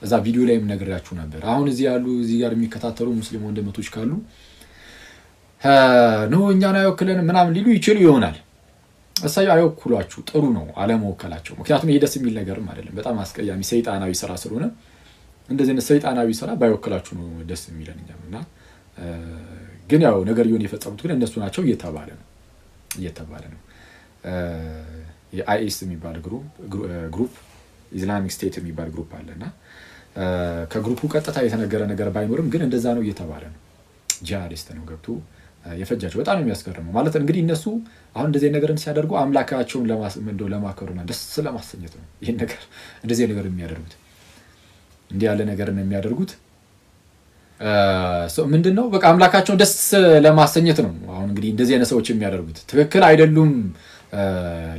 እዛ ቪዲዮ ላይም ነግሬያችሁ ነበር አሁን እዚህ ያሉ እዚህ ጋር የሚከታተሉ ሙስሊም ወንድሞች ካሉ ነው እኛን አይወክለን ምናምን ሊሉ ይችላሉ ይሆናል እሳዩ አይወክሏችሁ ጥሩ ነው አለመወከላቸው ምክንያቱም ይሄ ደስ የሚል ነገርም አይደለም በጣም አስቀያሚ ሰይጣናዊ ስራ ስለሆነ እንደዚህ ነው ሰይጣናዊ ስራ ባይወክላችሁ ነው ደስ የሚለን እኛና ግን ያው ነገር ይሁን የፈጸሙት ግን እነሱ ናቸው እየተባለ ነው የአይኤስ የሚባል ግሩፕ ኢስላሚክ ስቴት የሚባል ግሩፕ አለና ከግሩፑ ቀጥታ የተነገረ ነገር ባይኖርም ግን እንደዛ ነው እየተባለ ነው ጂሃዲስት ነው ገብቶ የፈጃቸው በጣም የሚያስገርመው ማለት እንግዲህ እነሱ አሁን እንደዚህ ነገርን ሲያደርጉ አምላካቸውን ለማከሩና ደስ ለማሰኘት ነው ይሄን ነገር እንደዚህ ነገር የሚያደርጉት እንዴ ያለ ነገርን የሚያደርጉት ምንድነው በቃ አምላካቸውን ደስ ለማሰኘት ነው አሁን እንግዲህ እንደዚህ አይነት ሰዎች የሚያደርጉት ትክክል አይደሉም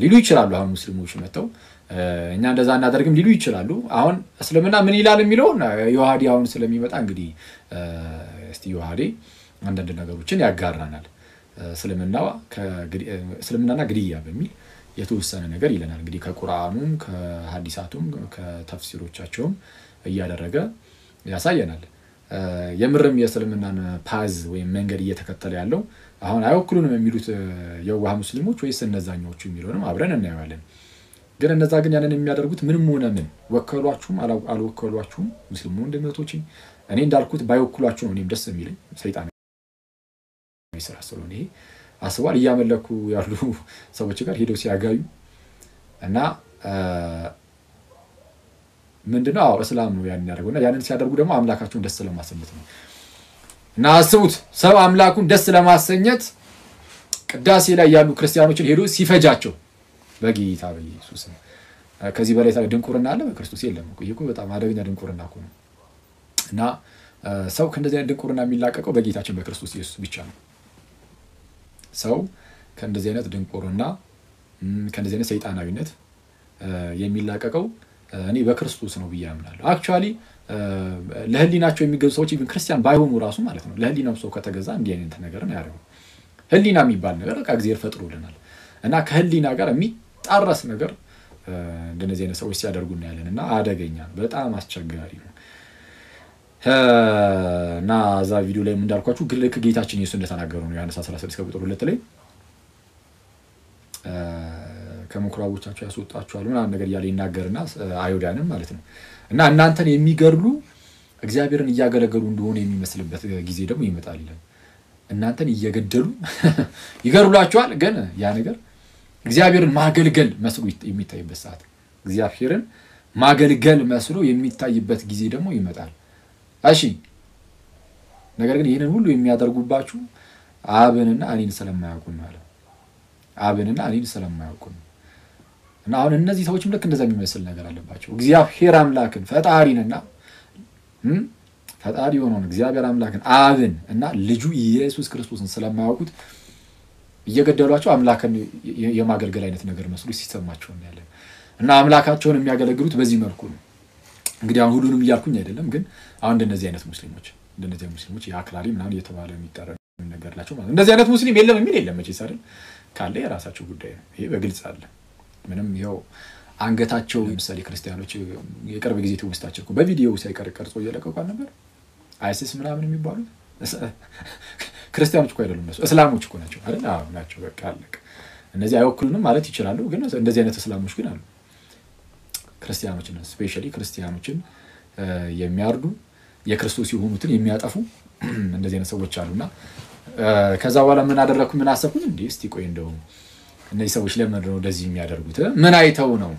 ሊሉ ይችላሉ አሁን ሙስሊሞች መተው እኛ እንደዛ እናደርግም ሊሉ ይችላሉ አሁን እስልምና ምን ይላል የሚለው ዮሐዲ አሁን ስለሚመጣ እንግዲህ እስቲ ዮሐዲ አንዳንድ ነገሮችን ያጋራናል እስልምናና ግድያ በሚል የተወሰነ ነገር ይለናል እንግዲህ ከቁርአኑም ከሐዲሳቱም ከተፍሲሮቻቸውም እያደረገ ያሳየናል የምርም የእስልምናን ፓዝ ወይ መንገድ እየተከተለ ያለው አሁን አይወክሉንም የሚሉት የዋህ ሙስሊሞች ወይስ እነዛኞቹ የሚሉንም አብረን እናያለን ግን እነዛ ግን ያንን የሚያደርጉት ምንም ሆነ ምን ወከሏችሁም አልወከሏችሁም ሙስሊሙ እንደምቶች እኔ እንዳልኩት ባይወክሏችሁ ነው እኔም ደስ የሚለኝ ሰይጣን ይሰራ ስለሆነ ይሄ አስዋል እያመለኩ ያሉ ሰዎች ጋር ሄደው ሲያጋዩ እና ምንድነው እስላም ነው ያን ያደርጉና ያንን ሲያደርጉ ደግሞ አምላካቸውን ደስ ለማሰኘት ነው እና አስቡት ሰው አምላኩን ደስ ለማሰኘት ቅዳሴ ላይ ያሉ ክርስቲያኖችን ሄዶ ሲፈጃቸው በጌታ በኢየሱስ ከዚህ በላይ ድንቁርና አለ በክርስቶስ የለም እኮ በጣም አደገኛ ድንቁርና እኮ ነው እና ሰው ከእንደዚህ አይነት ድንቁርና የሚላቀቀው በጌታችን በክርስቶስ ኢየሱስ ብቻ ነው ሰው ከእንደዚህ አይነት ድንቁርና ከእንደዚህ አይነት ሰይጣናዊነት የሚላቀቀው እኔ በክርስቶስ ነው ብያምናለሁ አክቹአሊ ለህሊናቸው የሚገዙ ሰዎች ኢቭን ክርስቲያን ባይሆኑ ራሱ ማለት ነው ለህሊናው ሰው ከተገዛ እንዲህ አይነት ነገር ነው ያለው ህሊና የሚባል ነገር በቃ እግዚአብሔር ፈጥሮልናል እና ከህሊና ጋር የሚጣረስ ነገር እንደነዚህ አይነት ሰዎች ሲያደርጉና ያለንና አደገኛ በጣም አስቸጋሪ ነው እና ዛ ቪዲዮ ላይ እንዳልኳችሁ ግልክ ጌታችን ኢየሱስ እንደተናገረው ነው ዮሐንስ 16 ቁጥር 2 ላይ ከመኩራቦቻቸው ያስወጣቸዋል ምናምን ነገር ያለ ይናገርና አይሁዳንም ማለት ነው እና እናንተን የሚገርሉ እግዚአብሔርን እያገለገሉ እንደሆነ የሚመስልበት ጊዜ ደግሞ ይመጣል ይላል እናንተን እየገደሉ ይገርሏቸዋል ግን ያ ነገር እግዚአብሔርን ማገልገል መስሎ የሚታይበት ሰዓት እግዚአብሔርን ማገልገል መስሎ የሚታይበት ጊዜ ደግሞ ይመጣል እሺ ነገር ግን ይሄንን ሁሉ የሚያደርጉባችሁ አብንና እኔን ስለማያውቁ ማለት አብንና እኔን ስለማያውቁ እና አሁን እነዚህ ሰዎችም ልክ እንደዛ የሚመስል ነገር አለባቸው እግዚአብሔር አምላክን ፈጣሪንና ፈጣሪ ሆኖን እግዚአብሔር አምላክን አብን እና ልጁ ኢየሱስ ክርስቶስን ስለማያውቁት እየገደሏቸው አምላክን የማገልገል አይነት ነገር መስሎ ሲሰማቸው ነው ያለው እና አምላካቸውን የሚያገለግሉት በዚህ መልኩ ነው እንግዲህ አሁን ሁሉንም ይያልኩኝ አይደለም ግን አሁን እንደነዚህ አይነት ሙስሊሞች ያክላሪ ምናምን እየተባለ የሚጠራ ነገር ላቸው ማለት እንደዚህ አይነት ሙስሊም የለም የሚል የለም መቼስ አይደል ካለ የራሳቸው ጉዳይ ነው ይሄ በግልጽ አለ ምንም ይሄው አንገታቸው ለምሳሌ ክርስቲያኖች የቅርብ ጊዜ ተውስታቸው በቪዲዮ ሳይቀር ቀርጾ እየለቀቁ ነበር አይሲስ ምናምን የሚባሉት ክርስቲያኖች እኮ አይደሉም እነሱ እስላሞች እኮ ናቸው አይደል አዎ ናቸው በቃ አለቀ እነዚህ አይወክሉንም ማለት ይችላሉ ግን እንደዚህ አይነት እስላሞች ግን አሉ ክርስቲያኖችን ስፔሻሊ ክርስቲያኖችን የሚያርዱ የክርስቶስ የሆኑትን የሚያጠፉ እንደዚህ አይነት ሰዎች አሉና ከዛ በኋላ ምን አደረኩ ምን አሰብኩኝ እንዴ እስቲ ቆይ እንደው እነዚህ ሰዎች ለምን ነው እንደዚህ የሚያደርጉት ምን አይተው ነው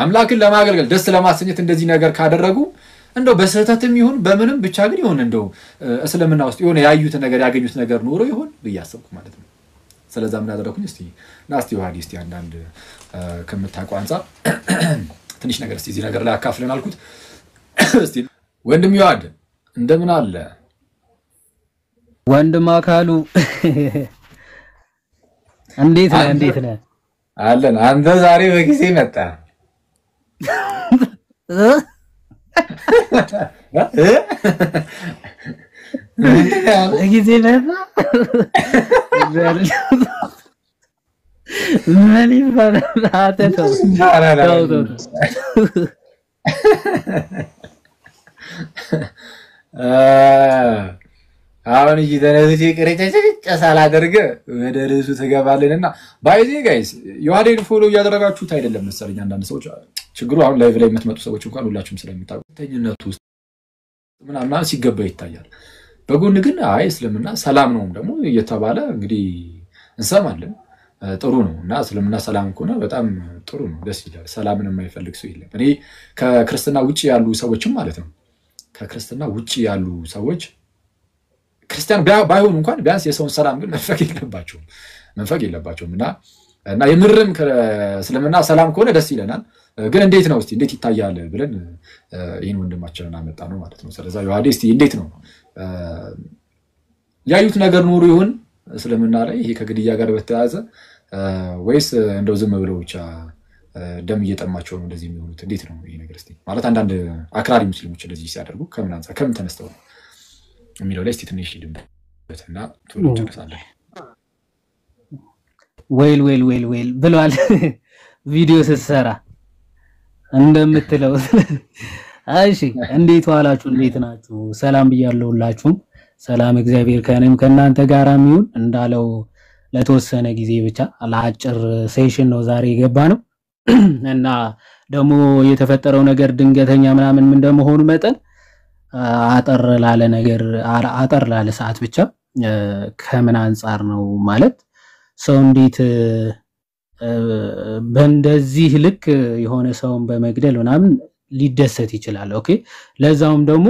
አምላክን ለማገልገል ደስ ለማሰኘት እንደዚህ ነገር ካደረጉ እንደው በስህተትም ይሁን በምንም ብቻ ግን ይሁን እንደው እስልምና ውስጥ የሆነ ያዩት ነገር ያገኙት ነገር ኖሮ ይሁን በያሰብኩ ማለት ነው ስለዛ ምን አደረኩኝ እስቲ ናስቲ ወሃዲ እስቲ አንዳንድ ከመታቋ አንፃር ትንሽ ነገር እስቲ እዚህ ነገር ላይ አካፍለን አልኩት እስቲ ወንድም ይዋድ እንደምን አለ ወንድም አካሉ እንዴት ነህ አለን አንተ ዛሬ በጊዜ መጣ ጊዜ መጣ ምን ይባላል አተተው አሁን እየተነዚህ ቅሬታ ሳላደርግ ወደ ርዕሱ ተገባለንና ባይዜ ጋይስ ዮሐዴን ፎሎ እያደረጋችሁት አይደለም መሰለኝ አንዳንድ ሰዎች ችግሩ አሁን ላይቭ ላይ የምትመጡ ሰዎች እንኳን ሁላችሁም ስለሚታወቁ ተኝነቱ ውስጥ ምናምን ሲገባ ይታያል። በጎን ግን አይ እስልምና ሰላም ነው ደግሞ እየተባለ እንግዲህ እንሰማለን። ጥሩ ነው እና እስልምና ሰላም ከሆነ በጣም ጥሩ ነው፣ ደስ ይላል። ሰላምን የማይፈልግ ሰው የለም። እኔ ከክርስትና ውጪ ያሉ ሰዎችም ማለት ነው ከክርስትና ውጪ ያሉ ሰዎች ክርስቲያን ባይሆኑ እንኳን ቢያንስ የሰውን ሰላም ግን መንፈቅ የለባቸውም እና የምርም እስልምና ሰላም ከሆነ ደስ ይለናል። ግን እንዴት ነው እስቲ እንዴት ይታያል ብለን ይሄን ወንድማችንን አመጣ ነው ማለት ነው። ስለዚህ ዮሐዴ እስቲ እንዴት ነው ያዩት ነገር ኑሮ ይሁን እስልምና ላይ ይሄ ከግድያ ጋር በተያያዘ ወይስ እንደው ዝም ብለው ብቻ ደም እየጠማቸው ነው እንደዚህ የሚሆኑት? እንዴት ነው ይሄ ነገር እስቲ ማለት አንዳንድ አክራሪ ሙስሊሞች እንደዚህ ሲያደርጉ ከምን አንፃር ከምን ተነስተው ነው የሚለው ላይ እስቲ ትንሽ ልምበትና ቶሎ ጨርሳለን። ወይል ብሏል ቪዲዮ ስትሰራ እንደምትለው። እሺ እንዴት ዋላችሁ? እንዴት ናችሁ? ሰላም ብያለሁላችሁም። ሰላም እግዚአብሔር ከእኔም ከእናንተ ጋር የሚሆን እንዳለው ለተወሰነ ጊዜ ብቻ ለአጭር ሴሽን ነው ዛሬ የገባ ነው እና ደግሞ የተፈጠረው ነገር ድንገተኛ ምናምን ምን እንደመሆኑ መጠን አጠር ላለ ሰዓት ብቻ ከምን አንፃር ነው ማለት ሰው እንዴት በእንደዚህ ልክ የሆነ ሰውን በመግደል ምናምን ሊደሰት ይችላል? ኦኬ ለዛውም ደግሞ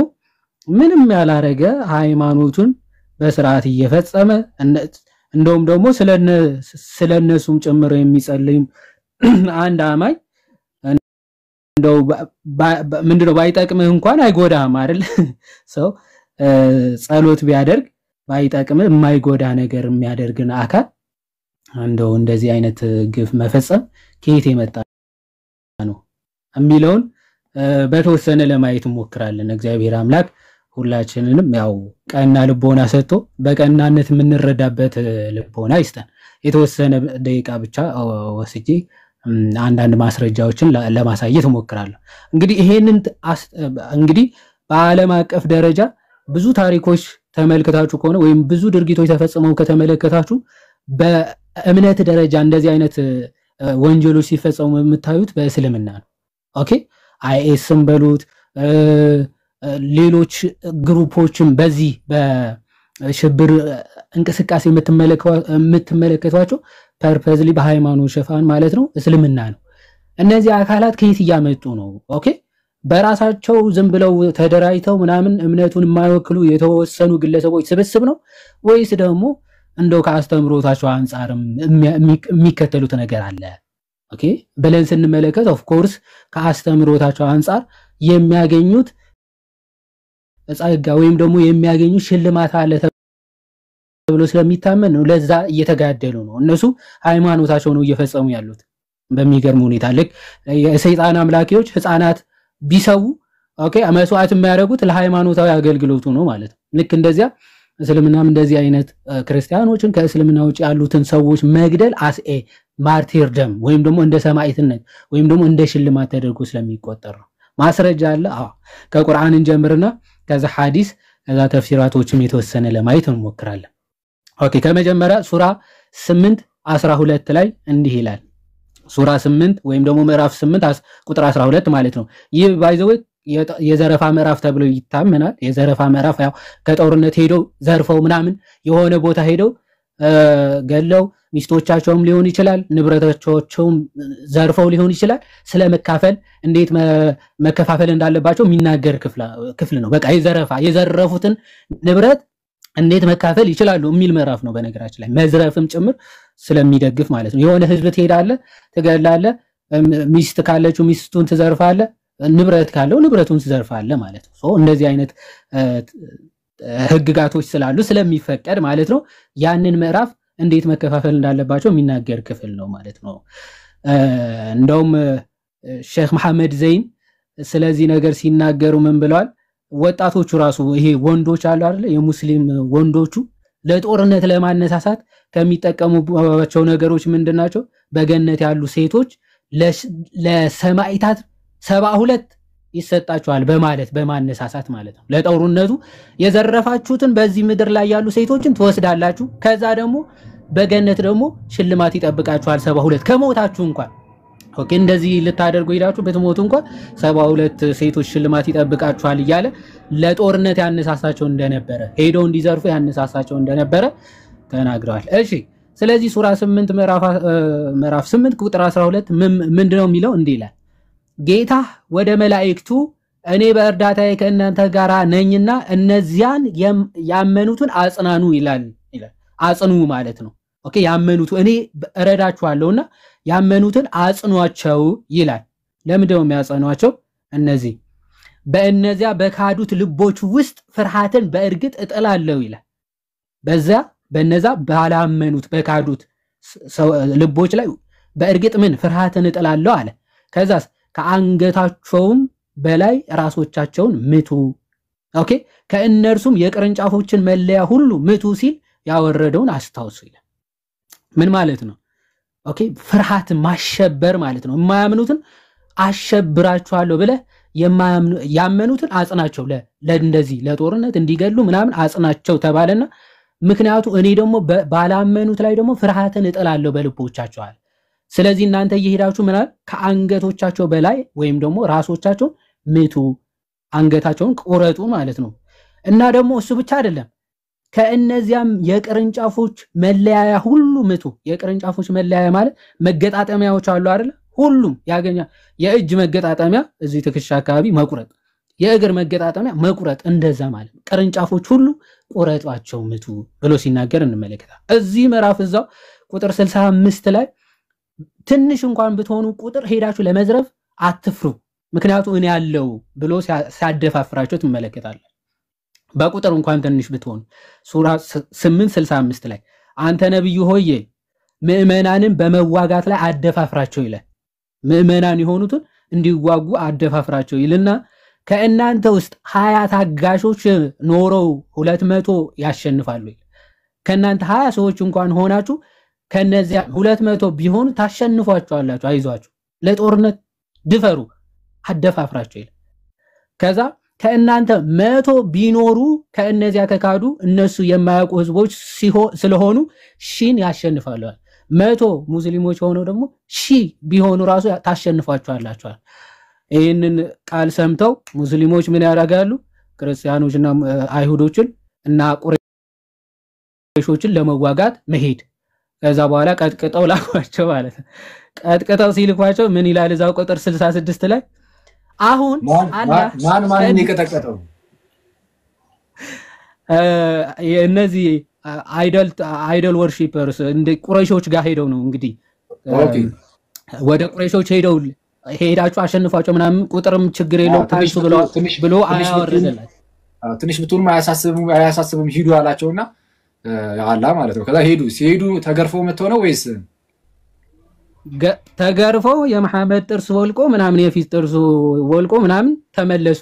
ምንም ያላረገ ሃይማኖቱን በስርዓት እየፈጸመ እንደውም ደግሞ ስለነሱም ጭምር የሚጸልይ አንድ አማኝ እንደው ምንድነው ባይጠቅምህ እንኳን አይጎዳም አይደል? ሰው ጸሎት ቢያደርግ ባይጠቅምህ የማይጎዳ ነገር የሚያደርግን አካል እንደው እንደዚህ አይነት ግፍ መፈጸም ከየት የመጣ ነው የሚለውን በተወሰነ ለማየት እንሞክራለን። እግዚአብሔር አምላክ ሁላችንንም ያው ቀና ልቦና ሰጥቶ በቀናነት የምንረዳበት ልቦና ይስጠን። የተወሰነ ደቂቃ ብቻ ወስጄ አንዳንድ ማስረጃዎችን ለማሳየት እሞክራለሁ። እንግዲህ ይሄንን እንግዲህ በዓለም አቀፍ ደረጃ ብዙ ታሪኮች ተመልክታችሁ ከሆነ ወይም ብዙ ድርጊቶች ተፈጽመው ከተመለከታችሁ በእምነት ደረጃ እንደዚህ አይነት ወንጀሎች ሲፈጸሙ የምታዩት በእስልምና ነው። ኦኬ አይኤስም በሉት ሌሎች ግሩፖችም በዚህ በሽብር እንቅስቃሴ የምትመለከቷቸው ፐርፐዝሊ በሃይማኖት ሽፋን ማለት ነው እስልምና ነው። እነዚህ አካላት ከየት እያመጡ ነው? ኦኬ በራሳቸው ዝም ብለው ተደራጅተው ምናምን እምነቱን የማይወክሉ የተወሰኑ ግለሰቦች ስብስብ ነው ወይስ ደግሞ እንደው ከአስተምሮታቸው አንፃርም የሚከተሉት ነገር አለ? ኦኬ ብለን ስንመለከት ኦፍ ኮርስ ከአስተምሮታቸው አንፃር የሚያገኙት ጸጋ ወይም ደግሞ የሚያገኙት ሽልማት አለ ተብሎ ስለሚታመን ነው ለዛ እየተጋደሉ ነው። እነሱ ሃይማኖታቸው ነው እየፈጸሙ ያሉት። በሚገርም ሁኔታ ልክ የሰይጣን አምላኪዎች ህፃናት ቢሰው ኦኬ መስዋዕት የሚያደርጉት ለሃይማኖታዊ አገልግሎቱ ነው ማለት ነው። ልክ እንደዚያ እስልምናም እንደዚህ አይነት ክርስቲያኖችን ከእስልምና ውጭ ያሉትን ሰዎች መግደል አስኤ ማርቲርደም ወይም ደግሞ እንደ ሰማዕትነት ወይም ደግሞ እንደ ሽልማት ተደርጎ ስለሚቆጠር ነው። ማስረጃ አለ። ከቁርአን እንጀምርና ከዛ ሐዲስ ከዛ ተፍሲራቶችም የተወሰነ ለማየት እንሞክራለን። ኦኬ ከመጀመሪያ ሱራ 8:12 ላይ እንዲህ ይላል። ሱራ 8 ወይም ደግሞ ምዕራፍ 8 ቁጥር 12 ማለት ነው። ይህ ባይዘው የዘረፋ ምዕራፍ ተብሎ ይታመናል። የዘረፋ ምዕራፍ ያው ከጦርነት ሄደው ዘርፈው ምናምን የሆነ ቦታ ሄደው ገለው ሚስቶቻቸውም ሊሆን ይችላል ንብረቶቻቸውም ዘርፈው ሊሆን ይችላል ስለመካፈል እንዴት መከፋፈል እንዳለባቸው የሚናገር ክፍል ነው። በቃ የዘረፉትን ንብረት እንዴት መካፈል ይችላሉ የሚል ምዕራፍ ነው። በነገራችን ላይ መዝረፍም ጭምር ስለሚደግፍ ማለት ነው። የሆነ ህዝብ ትሄዳለህ፣ ትገላለህ፣ ሚስት ካለችው ሚስቱን ትዘርፋለህ፣ ንብረት ካለው ንብረቱን ትዘርፋለህ ማለት ነው። እንደዚህ አይነት ህግጋቶች ስላሉ ስለሚፈቀድ ማለት ነው ያንን ምዕራፍ እንዴት መከፋፈል እንዳለባቸው የሚናገር ክፍል ነው ማለት ነው። እንደውም ሼክ መሐመድ ዘይን ስለዚህ ነገር ሲናገሩ ምን ብለዋል? ወጣቶቹ ራሱ ይሄ ወንዶች አሉ አይደል የሙስሊም ወንዶቹ ለጦርነት ለማነሳሳት ከሚጠቀሙባቸው ነገሮች ምንድናቸው? በገነት ያሉ ሴቶች ለሰማዕታት 72 ይሰጣችኋል በማለት በማነሳሳት ማለት ነው። ለጦርነቱ የዘረፋችሁትን በዚህ ምድር ላይ ያሉ ሴቶችን ትወስዳላችሁ። ከዛ ደግሞ በገነት ደግሞ ሽልማት ይጠብቃችኋል 72 ከሞታችሁ እንኳን ኦኬ እንደዚህ ልታደርጉ ሄዳችሁ በትሞቱ እንኳን 72 ሴቶች ሽልማት ይጠብቃችኋል እያለ ለጦርነት ያነሳሳቸው እንደነበረ ሄደው እንዲዘርፉ ያነሳሳቸው እንደነበረ ተናግረዋል። እሺ ስለዚህ ሱራ 8 ምዕራፍ 8 ቁጥር 12 ምንድነው የሚለው? እንዲህ ይላል ጌታ ወደ መላእክቱ እኔ በእርዳታዬ ከእናንተ ጋር ነኝና እነዚያን ያመኑትን አጽናኑ ይላል። አጽኑ ማለት ነው። ኦኬ ያመኑት እኔ እረዳችኋለሁና ያመኑትን አጽኗቸው ይላል። ለምንድነው የሚያጸኗቸው? እነዚህ በእነዚያ በካዱት ልቦች ውስጥ ፍርሃትን በእርግጥ እጥላለሁ ይላል። በነዛ ባላመኑት በካዱት ልቦች ላይ በእርግጥ ምን ፍርሃትን እጥላለሁ አለ። ከዛስ ከአንገታቸውም በላይ ራሶቻቸውን ምቱ። ኦኬ ከእነርሱም የቅርንጫፎችን መለያ ሁሉ ምቱ ሲል ያወረደውን አስታውሱ ይላል። ምን ማለት ነው? ኦኬ ፍርሃት ማሸበር ማለት ነው። የማያምኑትን አሸብራቸዋለሁ ብለ ያመኑትን አጽናቸው ለእንደዚህ ለጦርነት እንዲገሉ ምናምን አጽናቸው ተባለና ምክንያቱ እኔ ደግሞ ባላመኑት ላይ ደግሞ ፍርሃትን እጥላለሁ በልቦቻቸው አለ። ስለዚህ እናንተ እየሄዳችሁ ምናል ከአንገቶቻቸው በላይ ወይም ደግሞ ራሶቻቸውን ምቱ አንገታቸውን ቆረጡ ማለት ነው። እና ደግሞ እሱ ብቻ አይደለም ከእነዚያም የቅርንጫፎች መለያያ ሁሉ ምቱ። የቅርንጫፎች መለያያ ማለት መገጣጠሚያዎች አሉ አይደል? ሁሉም ያገኛ የእጅ መገጣጠሚያ እዚህ ትከሻ አካባቢ መቁረጥ፣ የእግር መገጣጠሚያ መቁረጥ እንደዛ ማለት ነው። ቅርንጫፎች ሁሉ ቆረጧቸው ምቱ ብሎ ሲናገር እንመለከታለን። እዚህ ምዕራፍ እዛው ቁጥር 65 ላይ ትንሽ እንኳን ብትሆኑ ቁጥር ሄዳችሁ ለመዝረፍ አትፍሩ ምክንያቱም እኔ ያለው ብሎ ሲያደፋፍራቸው ትመለከታለን። በቁጥር እንኳን ትንሽ ብትሆኑ ሱራ 8:65 ላይ አንተ ነብዩ ሆይ ምእመናንን በመዋጋት ላይ አደፋፍራቸው ይላል። ምእመናን የሆኑትን እንዲዋጉ አደፋፍራቸው ይልና ከእናንተ ውስጥ 20 ታጋሾች ኖረው 200 ያሸንፋሉ ይላል። ከእናንተ 20 ሰዎች እንኳን ሆናችሁ ከነዚያ 200 ቢሆኑ ታሸንፏቸዋላችሁ። አይዟችሁ ለጦርነት ድፈሩ አደፋፍራቸው ይላል። ከዛ ከእናንተ 100 ቢኖሩ ከእነዚያ ከካዱ እነሱ የማያውቁ ህዝቦች ስለሆኑ ሺን ያሸንፋሉ። 100 ሙስሊሞች ሆነው ደግሞ ሺ ቢሆኑ ራሱ ታሸንፏቸዋላችሁ። ይሄንን ቃል ሰምተው ሙስሊሞች ምን ያደርጋሉ? ክርስቲያኖችና አይሁዶችን እና ቁረይሾችን ለመዋጋት መሄድ ከዛ በኋላ ቀጥቅጠው ላኳቸው ማለት ነው። ቀጥቅጠው ሲልኳቸው ምን ይላል እዛው ቁጥር 66 ላይ አሁን አላህ ማን ይቀጠቀጠው? እነዚህ አይዶል ወርሺፐርስ እንደ ቁረይሾች ጋር ሄደው ነው እንግዲህ ወደ ቁረይሾች ሄዳችሁ አሸንፏቸው ምናምን ቁጥርም ችግር የለው ታሪሱ ብሎ አያወረደላቸው። ትንሽ ብትሆንም አያሳስብም ሂዱ አላቸውና አላ ማለት ነው። ከዛ ሲሄዱ ተገርፈው መተው ነው ወይስ ተገርፈው የመሐመድ ጥርስ ወልቆ ምናምን የፊት ጥርሱ ወልቆ ምናምን ተመለሱ።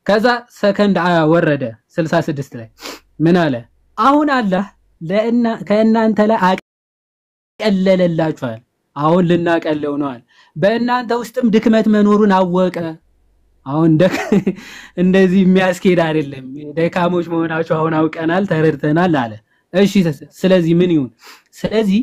ከዛ ሰከንድ ወረደ 66 ላይ ምን አለ? አሁን አላህ ከእናንተ ላይ አቀለለላችኋል። አሁን ልናቀለው ነው አለ። በእናንተ ውስጥም ድክመት መኖሩን አወቀ። አሁን እንደዚህ የሚያስኬድ አይደለም ደካሞች መሆናችሁ አሁን አውቀናል ተረድተናል አለ። እሺ ስለዚህ ምን ይሁን? ስለዚህ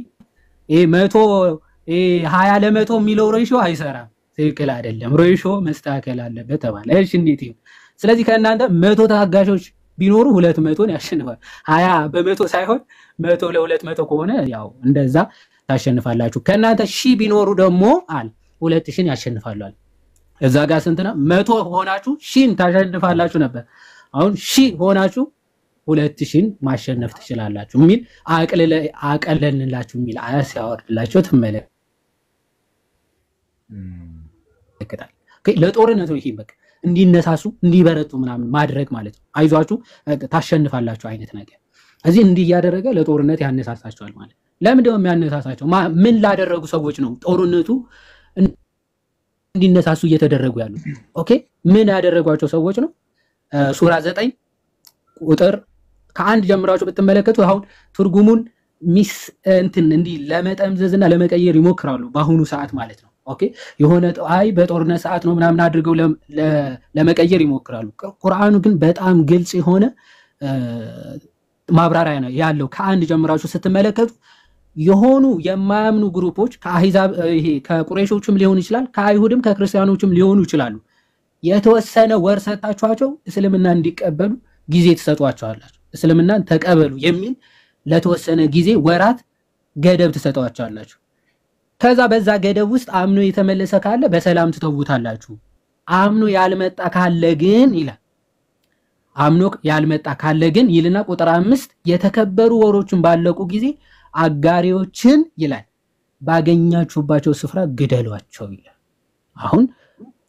20 ለ100 የሚለው ሬሾ አይሰራም፣ ትክክል አይደለም፣ ሬሾ መስተካከል አለበት ተባለ። እሺ እንዴት ይሁን? ስለዚህ ከእናንተ 100 ታጋሾች ቢኖሩ 200ን ያሸንፋል። 20 በ100 ሳይሆን 100 ለ200 ከሆነ ያው እንደዛ ታሸንፋላችሁ። ከእናንተ 1000 ቢኖሩ ደግሞ አለ 2000 ያሸንፋሉ አለ። እዛ ጋር ስንት ነው? 100 ሆናችሁ 1000 ታሸንፋላችሁ ነበር። አሁን 1000 ሆናችሁ 2000 ማሸነፍ ትችላላችሁ ሚል አቀለልንላችሁ ሚል አያስ ያወርድላችሁ ትመለከታል። ለጦርነት ነው ይሄ በቃ እንዲነሳሱ እንዲበረቱ ምናምን ማድረግ ማለት ነው። አይዟችሁ ታሸንፋላችሁ አይነት ነገር እዚህ እንዲህ ያደረገ ለጦርነት ያነሳሳቸዋል ማለት። ለምንድነው የሚያነሳሳቸው? ምን ላደረጉ ሰዎች ነው ጦርነቱ እንዲነሳሱ እየተደረጉ ያሉት? ኦኬ ምን ያደረጓቸው ሰዎች ነው? ሱራ 9 ቁጥር ከ1 ጀምራችሁ ብትመለከቱ አሁን ትርጉሙን እንዲህ ለመጠምዘዝና ለመቀየር ይሞክራሉ በአሁኑ ሰዓት ማለት ነው። ኦኬ የሆነ አይ በጦርነት ሰዓት ነው ምናምን አድርገው ለመቀየር ይሞክራሉ። ቁርአኑ ግን በጣም ግልጽ የሆነ ማብራሪያ ነው ያለው። ከአንድ ጀምራችሁ ስትመለከቱ የሆኑ የማያምኑ ግሩፖች ከአህዛብ ይሄ ከቁረይሾችም ሊሆን ይችላል ከአይሁድም ከክርስቲያኖችም ሊሆኑ ይችላሉ የተወሰነ ወር ሰጣችኋቸው እስልምና እንዲቀበሉ ጊዜ ተሰጧቸዋላችሁ እስልምናን ተቀበሉ የሚል ለተወሰነ ጊዜ ወራት ገደብ ተሰጧቸዋላችሁ። ከዛ በዛ ገደብ ውስጥ አምኖ የተመለሰ ካለ በሰላም ትተውታላችሁ። አምኖ ያልመጣ ካለ ግን ይላል አምኖ ያልመጣ ካለ ግን ይልና ቁጥር 5 የተከበሩ ወሮችን ባለቁ ጊዜ አጋሪዎችን ይላል ባገኛችሁባቸው ስፍራ ግደሏቸው ይላል። አሁን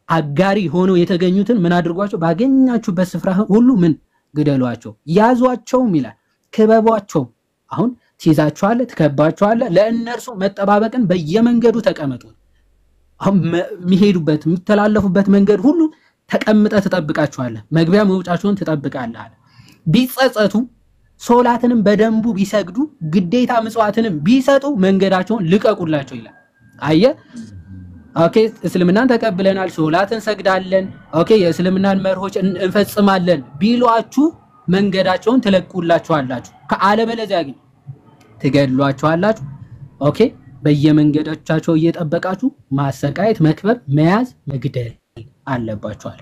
አጋሪ ሆኖ የተገኙትን ምን አድርጓቸው ባገኛችሁበት ስፍራ ሁሉ ምን ግደሏቸው ያዟቸውም ይላል ክበቧቸው። አሁን ትይዛቸዋለ ትከባቸዋለ ለእነርሱ መጠባበቅን በየመንገዱ ተቀመጡ። አሁን የሚሄዱበት የሚተላለፉበት መንገድ ሁሉ ተቀምጠ ተጠብቃቸዋለ መግቢያ መውጫቸውን ተጠብቃለህ አለ። ቢጸጸቱ ሶላትንም በደንቡ ቢሰግዱ ግዴታ ምጽዋትንም ቢሰጡ መንገዳቸውን ልቀቁላቸው ይላል። አየ ኦኬ እስልምናን ተቀብለናል ሶላትን ሰግዳለን ኦኬ የእስልምናን መርሆች እንፈጽማለን ቢሏችሁ መንገዳቸውን ትለቁላችኋላችሁ ከአለበለዚያ ግን ትገድሏቸዋላችሁ። ኦኬ በየመንገዳቸው እየጠበቃችሁ ማሰቃየት መክበብ መያዝ መግደል አለባችኋል።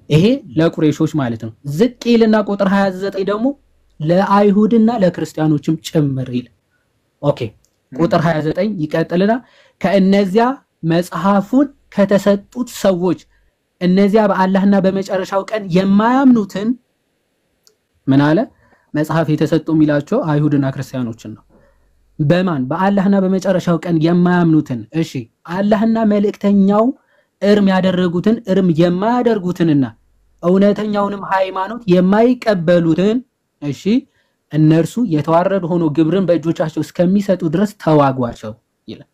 ይሄ ለቁረይሾች ማለት ነው። ዝቅ ይልና ቁጥር 29 ደግሞ ለአይሁድና ለክርስቲያኖችም ጭምር ይላል። ኦኬ ቁጥር 29 ይቀጥልና ከእነዚያ መጽሐፉን ከተሰጡት ሰዎች እነዚያ በአላህና በመጨረሻው ቀን የማያምኑትን ምን አለ መጽሐፍ የተሰጡ ሚላቸው አይሁድና ክርስቲያኖችን ነው። በማን በአላህና በመጨረሻው ቀን የማያምኑትን እሺ አላህና መልእክተኛው እርም ያደረጉትን እርም የማያደርጉትንና እውነተኛውንም ሃይማኖት የማይቀበሉትን እሺ እነርሱ የተዋረዱ ሆኖ ግብርን በእጆቻቸው እስከሚሰጡ ድረስ ተዋጓቸው ይላል።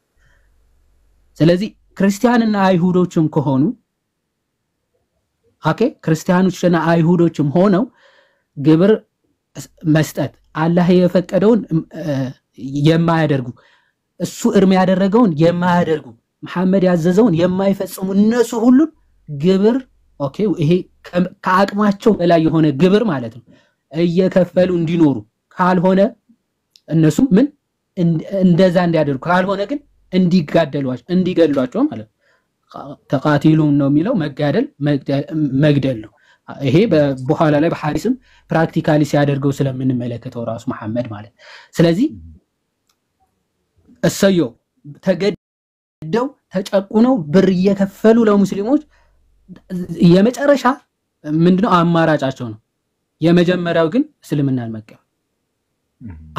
ስለዚህ ክርስቲያንና አይሁዶችም ከሆኑ ኦኬ ክርስቲያኖችና አይሁዶችም ሆነው ግብር መስጠት አላህ የፈቀደውን የማያደርጉ እሱ እርም ያደረገውን የማያደርጉ መሐመድ ያዘዘውን የማይፈጽሙ እነሱ ሁሉ ግብር ኦኬ ይሄ ከአቅማቸው በላይ የሆነ ግብር ማለት ነው እየከፈሉ እንዲኖሩ ካልሆነ እነሱ ምን እንደዛ እንዲያደርጉ ካልሆነ ግን እንዲገድሏቸው ማለት ተቃቲሉን ነው የሚለው መግደል ነው። ይሄ በኋላ ላይ በሐዲስም ፕራክቲካሊ ሲያደርገው ስለምንመለከተው ራሱ መሐመድ ማለት ስለዚህ እሰየው ተገደው ተጨቁነው ብር እየከፈሉ ለሙስሊሞች የመጨረሻ ምንድነው አማራጫቸው ነው። የመጀመሪያው ግን እስልምናን መቀበል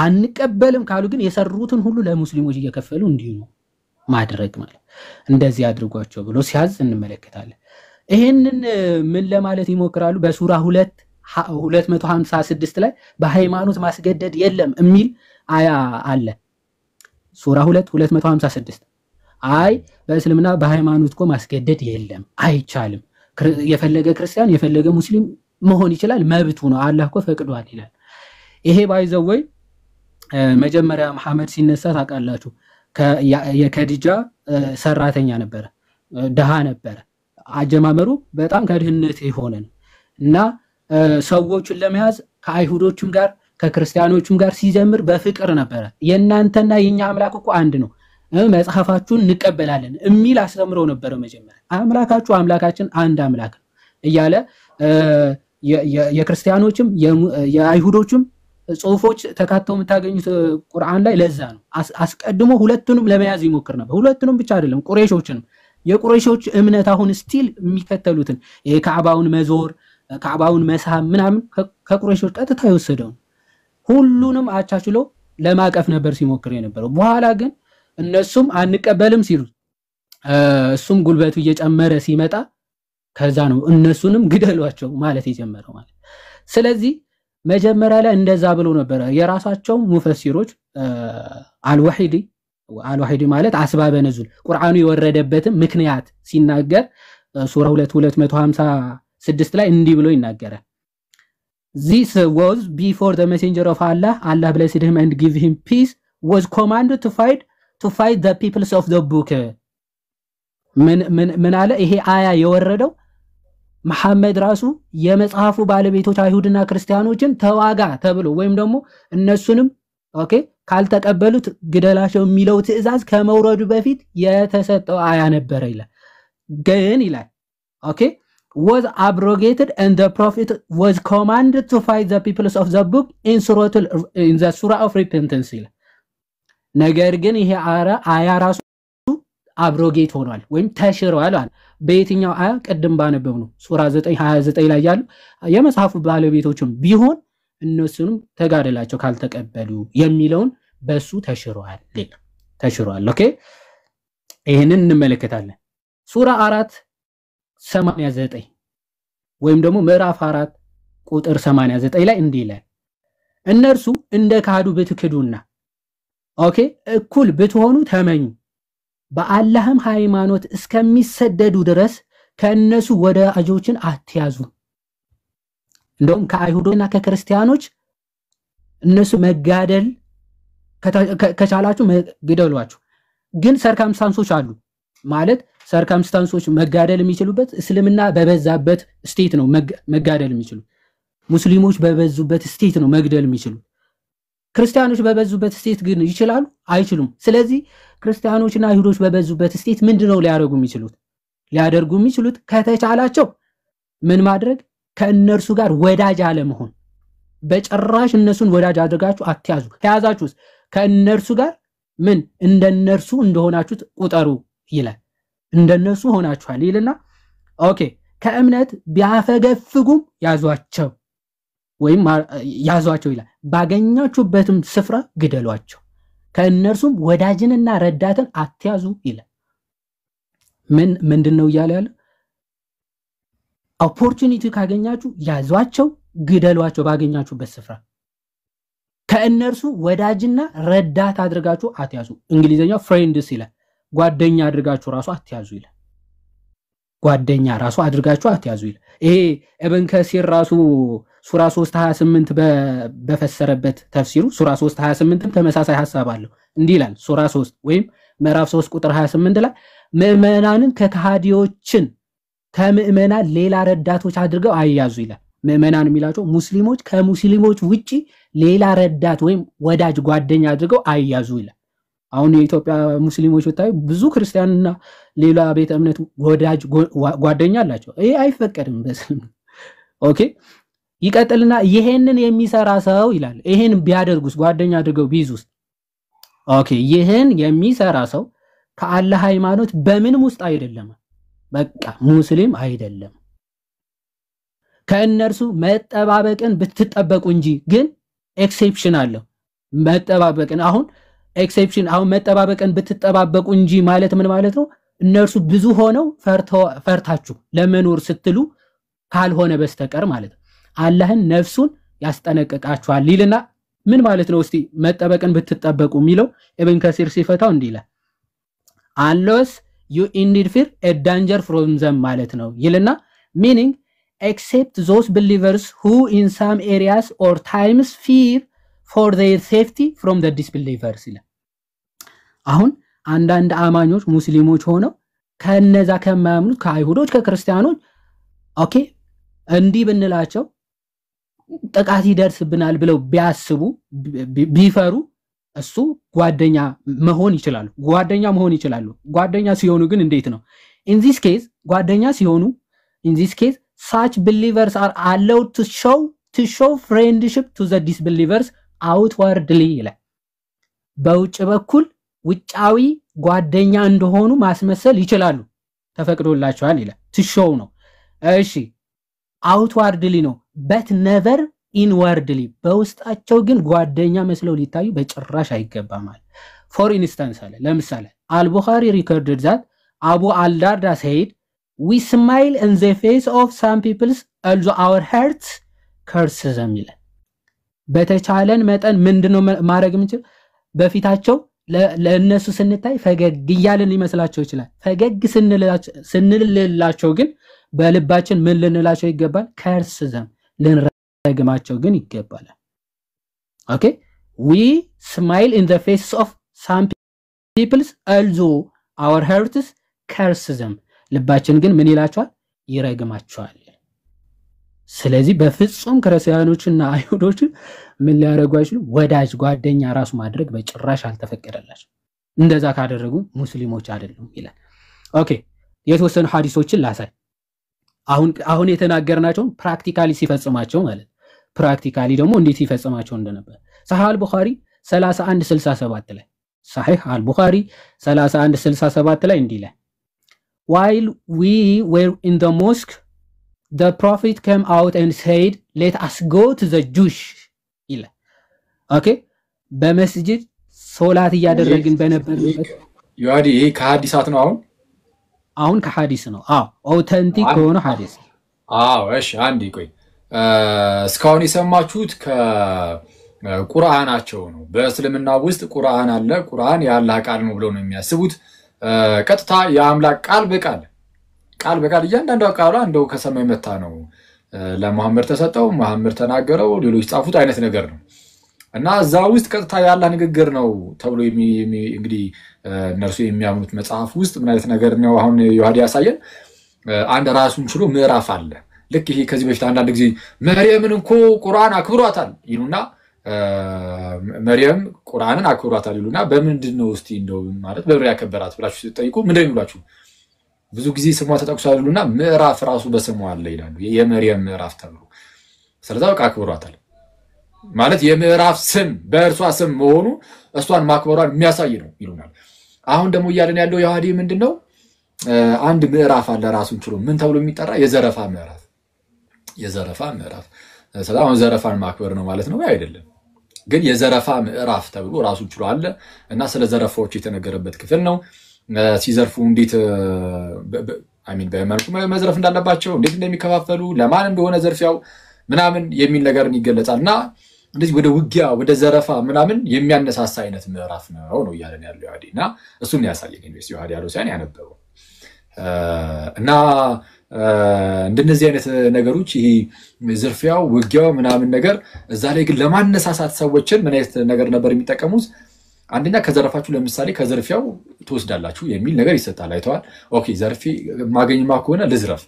አንቀበልም ካሉ ግን የሰሩትን ሁሉ ለሙስሊሞች እየከፈሉ እንዲሁ ማድረግ ማለት እንደዚህ አድርጓቸው ብሎ ሲያዝ እንመለከታለን። ይሄንን ምን ለማለት ይሞክራሉ በሱራ 256 ላይ በሃይማኖት ማስገደድ የለም የሚል አያ አለ። ሱራ 256 አይ በእስልምና በሃይማኖት እኮ ማስገደድ የለም አይቻልም የፈለገ ክርስቲያን የፈለገ ሙስሊም መሆን ይችላል መብቱ ነው አላህ እኮ ፈቅዷል ይላል። ይሄ ባይዘወይ መጀመሪያ መሐመድ ሲነሳ ታውቃላችሁ የከዲጃ ሰራተኛ ነበር ደሃ ነበር አጀማመሩ በጣም ከድህነት ይሆነን እና ሰዎችን ለመያዝ ከአይሁዶችም ጋር ከክርስቲያኖችም ጋር ሲጀምር በፍቅር ነበር የናንተና የኛ አምላክ እኮ አንድ ነው መጽሐፋችሁን እንቀበላለን የሚል አስተምሮ ነበር መጀመሪያ አምላካችሁ አምላካችን አንድ አምላክ እያለ የክርስቲያኖችም የአይሁዶችም ጽሁፎች ተካተው የምታገኙት ቁርአን ላይ ለዛ ነው አስቀድሞ ሁለቱንም ለመያዝ ይሞክር ነበር። ሁለቱንም ብቻ አይደለም ቁረይሾችንም የቁረይሾች እምነት አሁን ስቲል የሚከተሉትን የካዕባውን መዞር ካዕባውን መሳም ምናምን ከቁረይሾች ቀጥታ ይወሰደው ሁሉንም አቻችሎ ለማቀፍ ነበር ሲሞክር የነበረው። በኋላ ግን እነሱም አንቀበልም ሲሉ እሱም ጉልበቱ እየጨመረ ሲመጣ ከዛ ነው እነሱንም ግደሏቸው ማለት የጀመረው ማለት። ስለዚህ መጀመሪያ ላይ እንደዛ ብሎ ነበር የራሳቸው ሙፈሲሮች አልዋሂዲ ማለት አስባበ ነዙል ቁርአኑ የወረደበትን ምክንያት ሲናገር ሱራ 256 ላይ እንዲህ ብሎ ይናገራል። This was before the messenger of Allah blessed him and give him peace was commanded to fight the peoples of the book ምን አለ ይሄ አያ የወረደው መሐመድ ራሱ የመጽሐፉ ባለቤቶች አይሁድና ክርስቲያኖችን ተዋጋ ተብሎ ወይም ደግሞ እነሱንም ኦኬ ካልተቀበሉት ግደላቸው የሚለው ትዕዛዝ ከመውረዱ በፊት የተሰጠው አያ ነበር ይላል ግን ይላል ኦኬ was abrogated and the prophet was commanded to fight the people of the book in the surah of repentance ይላል ነገር ግን ይሄ አያ ራሱ አብሮጌት ሆኗል ወይም ተሽሯል አለ በየትኛው አያ ቀደም ባነበብ ነው ሱራ 9:29 ላይ ያሉ የመጽሐፉ ባለቤቶችም ቢሆን እነሱንም ተጋደላቸው ካልተቀበሉ የሚለውን በሱ ተሽሯል ኦኬ ይሄንን እንመለከታለን ሱራ 4:89 ወይም ደግሞ ምዕራፍ 4 ቁጥር 89 ላይ እንዲህ ይላል እነርሱ እንደ ካዱ ብትክዱና ኦኬ እኩል ብትሆኑ ተመኙ በአላህም ሃይማኖት እስከሚሰደዱ ድረስ ከነሱ ወዳጆችን አትያዙ እንደውም ከአይሁድና ከክርስቲያኖች እነሱ መጋደል ከቻላችሁ ግደሏቸው ግን ሰርከምስታንሶች አሉ ማለት ሰርከምስታንሶች መጋደል የሚችሉበት እስልምና በበዛበት ስቴት ነው መጋደል የሚችሉ ሙስሊሞች በበዙበት ስቴት ነው መግደል የሚችሉ ክርስቲያኖች በበዙበት ስቴት ግን ይችላሉ አይችሉም ስለዚህ ክርስቲያኖችና አይሁዶች በበዙበት ስቴት ምንድነው ሊያደርጉ የሚችሉት ከተቻላቸው ምን ማድረግ ከእነርሱ ጋር ወዳጅ አለመሆን በጭራሽ እነሱን ወዳጅ አድርጋችሁ አትያዙ ከያዛችሁስ ከእነርሱ ጋር ምን እንደነርሱ እንደሆናችሁት ቁጠሩ ይላል እንደነሱ ሆናችኋል ይልና ኦኬ ከእምነት ቢያፈገፍጉም ያዟቸው ይላል ባገኛችሁበትም ስፍራ ግደሏቸው ከእነርሱም ወዳጅንና ረዳትን አትያዙ ይላል ምንድነው ያለ ኦፖርቹኒቲ ካገኛችሁ ያዟቸው ግደሏቸው ባገኛችሁበት ስፍራ ከእነርሱ ወዳጅና ረዳት አድርጋችሁ አትያዙ እንግሊዘኛው ፍሬንድስ ይላል ጓደኛ አድርጋችሁ ራሱ አትያዙ ይላል ጓደኛ ራሱ አድርጋችሁ አትያዙ ይላል ይሄ ኢብን ከሲር ራሱ ሱራ 3:28 በፈሰረበት ተፍሲሩ ሱራ 3:28 ተመሳሳይ ሐሳብ አለው እንዲህ ይላል ሱራ 3 ወይም ምዕራፍ 3 ቁጥር 28 ላይ ምዕመናንን ከካህዲዎችን ከምዕመናን ሌላ ረዳቶች አድርገው አያዙ ይላል ምዕመናን የሚላቸው ሙስሊሞች ከሙስሊሞች ውጪ ሌላ ረዳት ወይም ወዳጅ ጓደኛ አድርገው አያዙ ይላል አሁን የኢትዮጵያ ሙስሊሞች ወጣይ ብዙ ክርስቲያንና ሌላ ቤተ እምነት ወዳጅ ጓደኛ አላቸው ይሄ አይፈቀድም በስም ኦኬ ይቀጥልና ይሄንን የሚሰራ ሰው ይላል ይሄን ቢያደርጉስ ጓደኛ አድርገው ቢይዙስ ኦኬ ይሄን የሚሰራ ሰው ከአላህ ሃይማኖት በምንም ውስጥ አይደለም በቃ ሙስሊም አይደለም ከእነርሱ መጠባበቅን ብትጠበቁ እንጂ ግን ኤክሴፕሽን አለው መጠባበቅን አሁን መጠባበቅን ብትጠባበቁ እንጂ ማለት ምን ማለት ነው እነርሱ ብዙ ሆነው ፈርታችሁ ለመኖር ስትሉ ካልሆነ በስተቀር ማለት ነው አላህን ነፍሱን ያስጠነቅቃችኋል ይልና ምን ማለት ነው እስቲ መጠበቅን ብትጠበቁ የሚለው ኢብን ከሲር ሲፈታው እንዲህ ይላል unless you indeed fear a danger from them ማለት ነው ይልና meaning except those believers who in some areas or times fear for their safety from the disbelievers ይላል አሁን አንዳንድ አማኞች ሙስሊሞች ሆነው ከነዛ ከማያምኑት ከአይሁዶች ከክርስቲያኖች ኦኬ እንዲህ ብንላቸው ጥቃት ይደርስብናል ብለው ቢያስቡ ቢፈሩ እሱ ጓደኛ መሆን ይችላሉ ጓደኛ ሲሆኑ ግን እንዴት ነው in this case ጓደኛ ሲሆኑ in this case such believers are allowed to show friendship to the disbelievers outwardly ይላል በውጭ በኩል ውጫዊ ጓደኛ እንደሆኑ ማስመሰል ይችላሉ ተፈቅዶላቸዋል ይላል to show ነው እሺ outwardly ነው but never inwardly በውስጣቸው ግን ጓደኛ መስለው ሊታዩ በጭራሽ አይገባም for instance ለምሳሌ አልቡኻሪ recorded that Abu al-Darda said we smile in the face of some people although our hearts curse them ይላል በተቻለን መጠን ምንድነው ማድረግ ምንጭ በፊታቸው ለነሱ ስንታይ ፈገግ ይያልን ሊመስላቸው ይችላል ፈገግ ስንልላቸው ግን በልባችን ምን ልንላቸው ይገባል curse them ልንረግማቸው ግን ይገባል okay we smile in the faces of some people although our hearts curse them ልባችን ግን ምን ይላቸዋል ይረግማቸዋል ስለዚህ በፍጹም ክርስቲያኖችና አይሁዶችን ምን ሊያደርጉ አይችሉም ወዳጅ ጓደኛ ራሱ ማድረግ በጭራሽ አልተፈቀደላቸው እንደዛ ካደረጉ ሙስሊሞች አይደሉም ይላል ኦኬ የተወሰኑ ሐዲሶችን ላሳይ አሁን የተናገርናቸው ፕራክቲካሊ ሲፈጽማቸው ማለት ፕራክቲካሊ ደግሞ እንዴት ይፈጽማቸው እንደነበር ሰሂህ አል-ቡኻሪ 3167 ላይ ሰሂህ አል-ቡኻሪ 3167 ላይ እንዲህ ይላል while we were in the mosque the prophet came out and said let us go to the Jews ይላል ኦኬ በመስጂድ ሶላት ያደረግን በነበርበት ዮሐዲ ይሄ ከሐዲሳት ነው አሁን ከሐዲስ ነው ኦተንቲክ ሆኖ ሐዲስ እሺ አንዴ ቆይ እስካሁን የሰማችሁት ከቁርአናቸው ነው በእስልምና ውስጥ ቁርአን አለ ቁርአን የአላህ ቃል ነው ብለው ነው የሚያስቡት ቀጥታ የአምላክ ቃል በቃል እያንዳንዱ ቃሏ እንደው ከሰማይ መታ ነው ለመሐመድ ተሰጠው መሐመድ ተናገረው ሌሎች ጻፉት አይነት ነገር ነው እና እዛ ውስጥ ቀጥታ የአላህ ንግግር ነው ተብሎ እንግዲህ እነርሱ የሚያምኑት መጽሐፍ ውስጥ ምን አይነት ነገር ነው አሁን ዮሐዲ ያሳየን አንድ ራሱን ችሎ ምዕራፍ አለ ልክ ይሄ ከዚህ በፊት አንዳንድ ጊዜ መርየምን እንኮ ቁርአን አክብሯታል ይሉና መርየም ቁርአንን አክብሯታል ይሉና በምንድነው እስቲ እንደው ማለት በብር ያከበራት ብላችሁ ሲጠይቁ ምንድነው ይሏችሁ ብዙ ጊዜ ስሟ ተጠቅሷል ይሉና ምዕራፍ ራሱ በስሟ አለ ይላሉ የመርየም ምዕራፍ ተብሎ ስለዚህ በቃ አክብሯታል ማለት የምዕራፍ ስም በእርሷ ስም መሆኑ እሷን ማክበሯን የሚያሳይ ነው ይሉናል አሁን ደግሞ ያለን ያለው ዮሐዲ ምንድነው አንድ ምዕራፍ አለ ራሱን ችሎ ምን ተብሎ የሚጠራ የዘረፋ ምዕራፍ ስለዚህ ዘረፋን ማክበር ነው ማለት ነው አይደለም ግን የዘረፋ ምዕራፍ ተብሎ ራሱን ችሎ አለ እና ስለ ዘረፋዎች የተነገረበት ክፍል ነው ሲዘርፉ እንዴት በመልኩ መዝረፍ እንዳለባቸው እንዴት እንደሚከፋፈሉ ለማን እንደሆነ ዘርፊያው ምናምን የሚል ነገርን ይገለጻልና እንደዚህ ወደ ውጊያ ወደ ዘረፋ ምናምን የሚያነሳሳ አይነት ምዕራፍ ነው ያለን ያለው ዮሐዲና እሱን ያሳየኝ ነው ዮሐዲ ያለው ሳይን ያነበው እና እንደነዚህ አይነት ነገሮች ይሄ ዝርፊያው ውጊያው ምናምን ነገር እዛ ላይ ግን ለማነሳሳት ሰዎችን ምን አይነት ነገር ነበር የሚጠቀሙት አንደኛ ከዘረፋችሁ ለምሳሌ ከዘርፊያው ተወስዳላችሁ የሚል ነገር ይሰጣል አይተዋል ኦኬ ዘርፊ ማገኝማ ከሆነ ልዝረፍ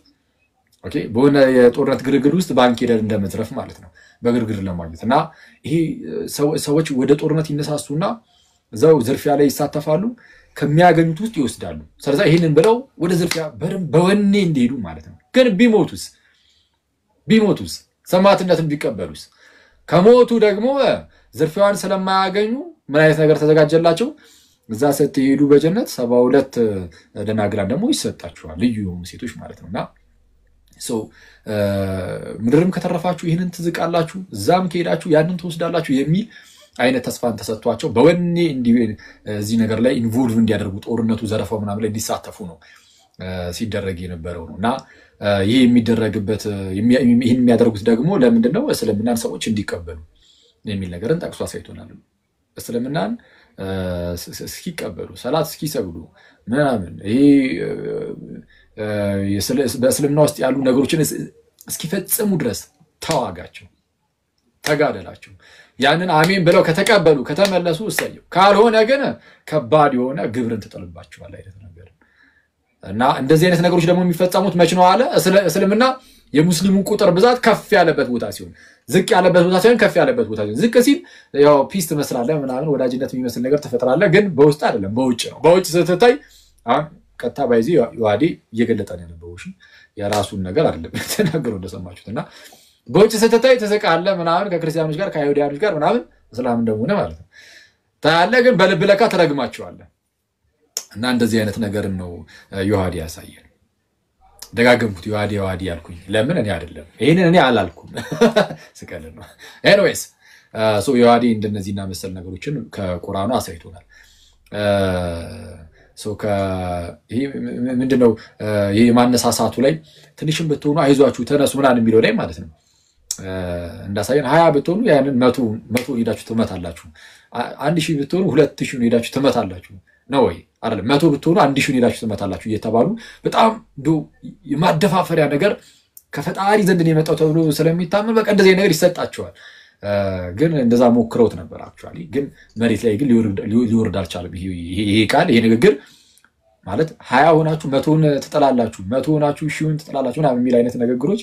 ኦኬ በሆነ የጦርነት ግርግር ውስጥ ባንክ ሄደን እንደመዝረፍ ማለት ነው በግርግር ለማግኘት እና ይሄ ሰዎች ወደ ጦርነት ይነሳሱና እዛው ዝርፊያ ላይ ይሳተፋሉ ከሚያገኙት ውስጥ ይወስዳሉ ስለዚህ ይሄንን ብለው ወደ ዝርፊያ በወኔ እንዲሄዱ ማለት ነው ግን ቢሞቱስ ሰማዕትነትን ቢቀበሉስ ከሞቱ ደግሞ ዝርፊያዋን ስለማያገኙ ምን አይነት ነገር ተዘጋጀላቸው እዛ ስትሄዱ በጀነት 72 ደናግላን ደግሞ ይሰጣቸዋል ልዩ የሆኑ ሴቶች ማለት ነውና ምድርም ከተረፋችሁ ይሄንን ትዝቃላችሁ እዛም ከሄዳችሁ ያንን ተወስዳላችሁ የሚል አይነት ተስፋን ተሰጥቷቸው በወኔ እዚህ ነገር ላይ ኢንቮልቭ እንዲያደርጉ ጦርነቱ ዘረፋው ምናምን ላይ እንዲሳተፉ ነው ሲደረግ የነበረው ነውና ይሄ የሚደረግበት ይሄን የሚያደርጉት ደግሞ ለምንድነው እስልምናን ሰዎች እንዲቀበሉ የሚል ነገርን ጠቅሶ አሳይቶናል እስልምናን እስኪቀበሉ ሰላት እስኪሰግዱ ምናምን ይሄ በእስልምና ውስጥ ያሉ ነገሮችን እስኪፈጽሙ ድረስ ተዋጋቸው ተጋደላቸው ያንን አሜን ብለው ከተቀበሉ ከተመለሱ እሰየው ካልሆነ ግን ከባድ የሆነ ግብርን ተጠልባቸዋል አይነት ነገር እና እንደዚህ አይነት ነገሮች ደግሞ የሚፈጸሙት መች ነው አለ እስልምና የሙስሊሙን ቁጥር ብዛት ከፍ ያለበት ቦታ ሲሆን ዝቅ ያለበት ቦታ ሲሆን ከፍ ያለበት ቦታ ሲሆን ዝቅ ሲል ያው ፒስ ትመስላለህ ምናምን ወዳጅነት የሚመስል ነገር ተፈጥራለህ ግን በውስጥ አይደለም በውጭ ነው በውጭ ስትታይ አሁን ቀጣ ባይዚ ዮሐዲ እየገለጠ ነው ያለው እሺ የራሱን ነገር አይደለም ተናገሩ እንደሰማችሁትና በውጭ ስትታይ ተሰቃለ ምናምን ከክርስቲያኖች ጋር ከአይሁዳኖች ጋር ምናምን እስላም እንደሆነ ማለት ነው ታያለ ግን በልብ ለካ ተረግማቸዋል እና እንደዚህ አይነት ነገር ነው ዮሐዲ ያሳየን ደጋገምኩት ዮሐዲ ያልኩኝ ለምን እኔ አይደለም ይሄንን እኔ አላልኩም ስቀል ነው ኤኒዌይስ ዮሐዲ እንደነዚህና መሰል ነገሮችን ከቁርአኑ አሳይቶናል ይሄ ምንድነው ይሄ ማነሳሳቱ ላይ ትንሽም ብትሆኑ አይዟችሁ ተነሱ ምናምን የሚለው ላይ ማለት ነው እንዳሳየን 20 ብትሆኑ ያንን 100 ሄዳችሁ ትመታላችሁ 1000 ብትሆኑ 2000 ሄዳችሁ ትመታላችሁ ነው ወይ አይደለም 100 ብትሆኑ 1000 ሄዳችሁ ትመታላችሁ እየተባሉ በጣም የማደፋፈሪያ ነገር ከፈጣሪ ዘንድ ነው የመጣው ተብሎ ስለሚታመን በቃ እንደዚህ ነገር ይሰጣቸዋል ግን እንደዛ ሞክረውት ነበር አክቹአሊ ግን መሬት ላይ ግን ሊወርድ አልቻለም ይሄ ቃል ይሄ ንግግር ማለት 20 ሆናችሁ 100ን ትጠላላችሁ 100 ሆናችሁ 1000ን ትጠላላችሁ እና የሚል አይነት ንግግሮች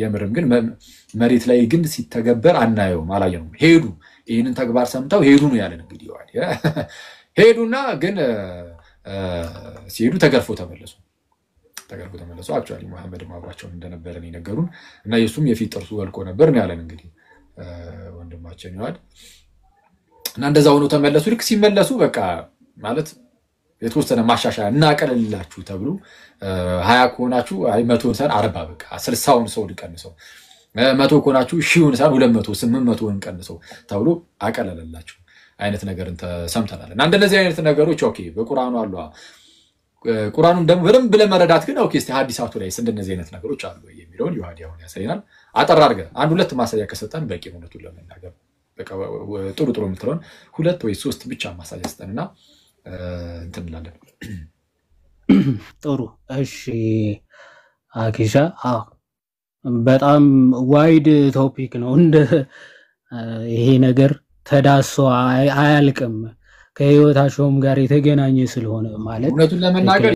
የምርም ግን መሬት ላይ ግን ሲተገበር አናየውም አላየነውም። ሄዱ ይህንን ተግባር ሰምተው ሄዱ ነው ያለን። እንግዲህ ሄዱና ግን ሲሄዱ ተገርፈው ተመለሱ። አክቹዋሊ መሐመድም አብራቸውን እንደነበረ ነው የነገሩን እና የሱም የፊት ጥርሱ ወልቆ ነበር ነው ያለን። እንግዲህ ወንድማችን ይዋድ እና እንደዛ ሆኖ ተመለሱ። ልክ ሲመለሱ በቃ ማለት የተወሰነ ማሻሻያ እናቀልላችሁ ተብሎ 20 ከሆናችሁ አይ 100 ሰን 40 በቃ 60ውን ሰው ሊቀንሰው 100 ከሆናችሁ 1000ን ሰን 200 800ን ቀንሰው ተብሎ አቀለለላችሁ አይነት ነገርን ተሰምተናል። እና እንደዚህ አይነት ነገሮች ኦኬ በቁርአኑ አሉ። ቁርአኑን ደግሞ በደንብ ለመረዳት ግን ኦኬ እስቲ ሐዲሳቱ ላይ እንደዚህ አይነት ነገሮች አሉ የሚለውን ይዋዲ አሁን ያሳየናል። አጠር አድርገን አንድ ሁለት ማሳያ ከሰጠን በቂ ነው እውነቱን ለመናገር። በቃ ጥሩ የምትለውን 2 ወይ 3 ብቻ ማሳያ ሰጠንና እንትን እንላለን። ጥሩ እሺ አኪሻ በጣም ዋይድ ቶፒክ ነው። እንደ ይሄ ነገር ተዳሶ አያልቅም ከህይወታቸውም ጋር የተገናኘ ስለሆነ ማለት እውነቱን ለመናገር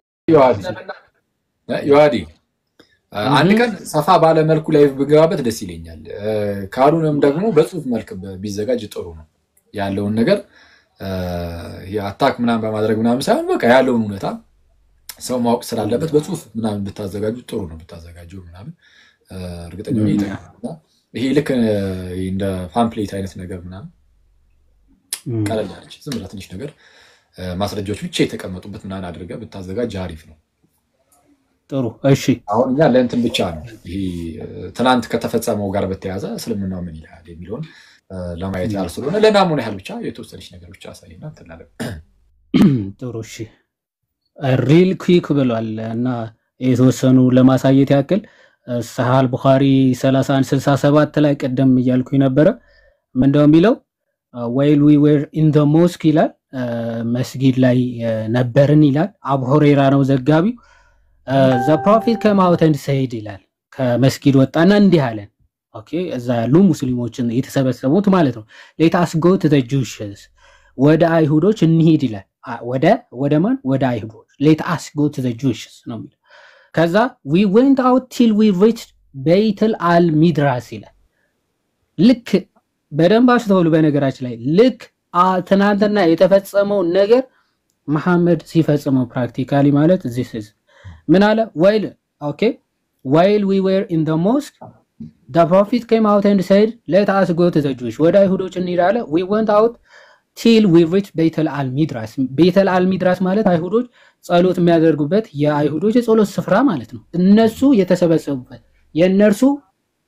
ይዋዲ አንድ ቀን ሰፋ ባለ መልኩ ላይ ብገባበት ደስ ይለኛል። ካሉንም ደግሞ በጽሁፍ መልክ ቢዘጋጅ ጥሩ ነው ያለውን ነገር አታክ ምናምን በማድረግ ምናምን ሳይሆን በቃ ያለውን እውነታ ሰው ማወቅ ስላለበት በጽሁፍ ምናምን ብታዘጋጁ ጥሩ ነው። ብታዘጋጁ ምናምን እርግጠኛ ነኝ ይሄ ልክ እንደ ፓምፕሌት አይነት ነገር ምናምን ቀለል ያለች ዝም ብላ ትንሽ ነገር ማስረጃዎች ብቻ የተቀመጡበት ምናምን አድርገህ ብታዘጋጅ አሪፍ ነው። ጥሩ እሺ አሁን እኛ ለእንትን ብቻ ነው ይሄ ትናንት ከተፈጸመው ጋር በተያያዘ እስልምናው ምን ይላል የሚለውን ለማየት ያህል ስለሆነ ለናሙና ያህል ብቻ የተወሰነች ነገር ብቻ አሳይና እንተናለን። ጥሩ እሺ ሪል ኩዊክ ብሏል እና የተወሰኑ ለማሳየት ያክል ሰሃህ ቡኻሪ 3167 ላይ ቀደም እያልኩኝ ነበረ ምንድነው የሚለው while we were in the mosque ይላል መስጊድ ላይ ነበርን ይላል። አቡ ሁረይራ ነው ዘጋቢው። the prophet came out and said ይላል ከመስጊድ ወጣና እንዲህ አለን። ኦኬ እዛ ያሉ ሙስሊሞችን የተሰበሰቡት ማለት ነው። let us go to the Jews ወደ አይሁዶች እንሂድ ይላል። ወደ ማን? ወደ አይሁዶች። let us go to the Jews ነው የሚለው። ከዛ we went out till we reached በይተል አልሚድራስ ይላል። ልክ በደንብ አስተውሉ። በነገራችን ላይ ልክ ትናንትና የተፈጸመው ነገር መሐመድ ሲፈጽመው ፕራክቲካሊ ማለት this is ምን አለ? while we were in the mosque the prophet came out and said let us go to the Jews ወደ አይሁዶች እንሂድ አለ። we went out till we reached በይተል አልሚድራስ። በይተል አልሚድራስ ማለት አይሁዶች ጸሎት የሚያደርጉበት የአይሁዶች የጸሎት ስፍራ ማለት ነው። እነሱ የተሰበሰቡበት የእነርሱ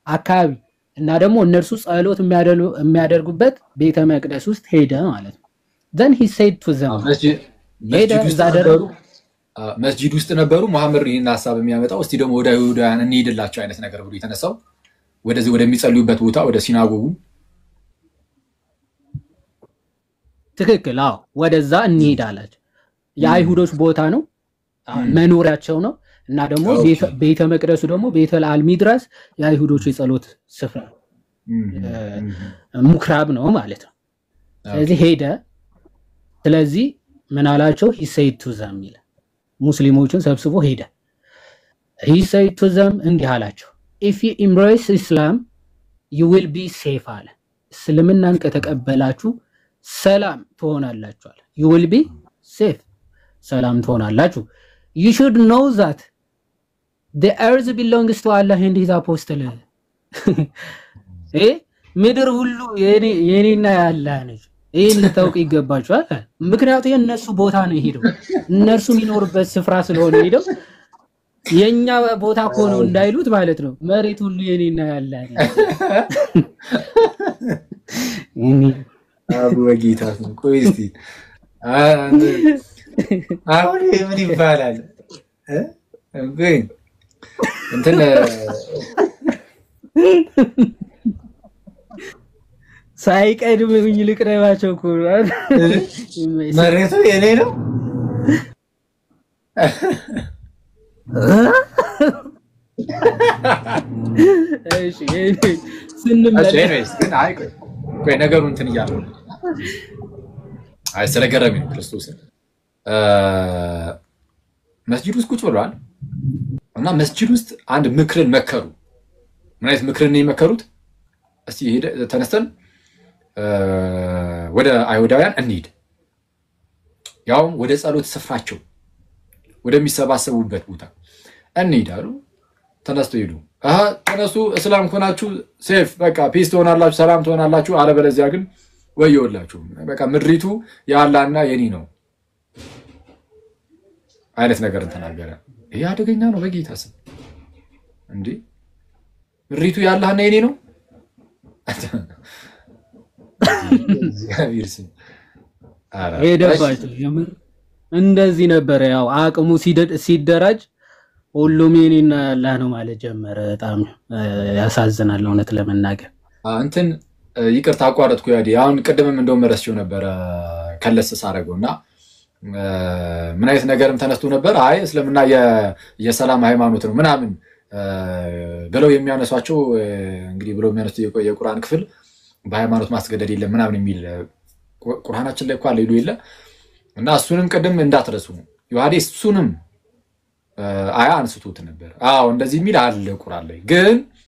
አካባቢ እና ደግሞ እነርሱ ጸሎት የሚያደርጉበት ቤተ መቅደስ ውስጥ ሄደ ማለት ነው። then he said to them መስጂድ ውስጥ ነበሩ። መሐመድ ይህን ሐሳብ የሚያመጣው እስቲ ደግሞ ወደ አይሁዳውያን እንሂድላቸው አይነት ነገር ብሎ የተነሳው ወደዚህ ወደሚጸልዩበት ቦታ ወደ ሲናጎጉ ትክክል ወደዛ እንሂድ አላቸው። የአይሁዶች ቦታ ነው መኖሪያቸው ነው እና ደግሞ ቤተ መቅደሱ ደግሞ ቤተል አልሚድራስ የአይሁዶች የጸሎት ስፍራ ሙክራብ ነው ማለት ነው። ስለዚህ ሄደ። ስለዚህ ምን አላቸው? he said to them ይላል ሙስሊሞችን ሰብስቦ ሄደ። he said to them እንዲህ አላቸው if you embrace Islam you will be safe አለ። እስልምናን ከተቀበላችሁ ሰላም ትሆናላችሁ አለ። you will be safe ሰላም ትሆናላችሁ። you should know that the earth belongs to Allah and his apostle ምድር ሁሉ የኔና ያላህ ነች። ይሄን ልታውቁ ይገባችኋል። ምክንያቱም የነሱ ቦታ ነው ሄደው እነርሱ የሚኖርበት ስፍራ ስለሆነ ሄደው የኛ ቦታ ሆኖ እንዳይሉት ማለት ነው። መሬት ሁሉ የኔና ያላህ ነች። አቡ ወጌታ ነው። ቆይ እስቲ አሁን ምን ይባላል? እንግዲህ እንትን ሳይቀድምኝ ልቅረባቸው እኮ መሬቱ የኔ ነው። እሺ ስንመለስ ግን ቆይ ነገሩ እንትን እያለው ስለገረመኝ ክርስቶስን መስጂድ ውስጥ ቁጭ ብለዋል እና መስጂድ ውስጥ አንድ ምክርን መከሩ። ምን አይነት ምክርን ነው የመከሩት? እስቲ ተነስተን ወደ አይሁዳውያን እንሂድ፣ ያውም ወደ ጸሎት ስፍራቸው ወደሚሰባሰቡበት ቦታ እንሂድ አሉ። ተነስቶ ሄዱ። ተነሱ፣ እስላም ከሆናችሁ ሴፍ በቃ ፒስ ትሆናላችሁ፣ ሰላም ትሆናላችሁ፣ አለበለዚያ ግን ወየውላችሁ፣ በቃ ምድሪቱ የአላህና የኔ ነው አይነት ነገር ተናገረ። ይሄ አደገኛ ነው። በጌታ ስም እንዴ! ምድሪቱ የአላህና የኔ ነው። ሄደባቸው የምር እንደዚህ ነበረ። ያው አቅሙ ሲደራጅ ሁሉም የኔና ያላህ ነው ማለት ጀመረ። በጣም ያሳዝናል እውነት ለመናገር። እንትን ይቅርታ አቋረጥኩ። ያዲ አሁን ቅድምም እንደውም ረስቼው ነበረ ከለስ ሳደርገው እና ምን አይነት ነገርም ተነስቶ ነበር። አይ እስልምና የሰላም ሃይማኖት ነው ምናምን ብለው የሚያነሷቸው እንግዲህ ብለው የሚያነሱት የቁርአን ክፍል በሃይማኖት ማስገደድ የለም ምናምን የሚል ቁርአናችን ላይ እኮ አለ ይሉ የለ እና እሱንም ቅድም እንዳትረሱ ዮሐዴ እሱንም አያ አንስቶት ነበር። አዎ እንደዚህ የሚል አለ ቁርአን ላይ። ግን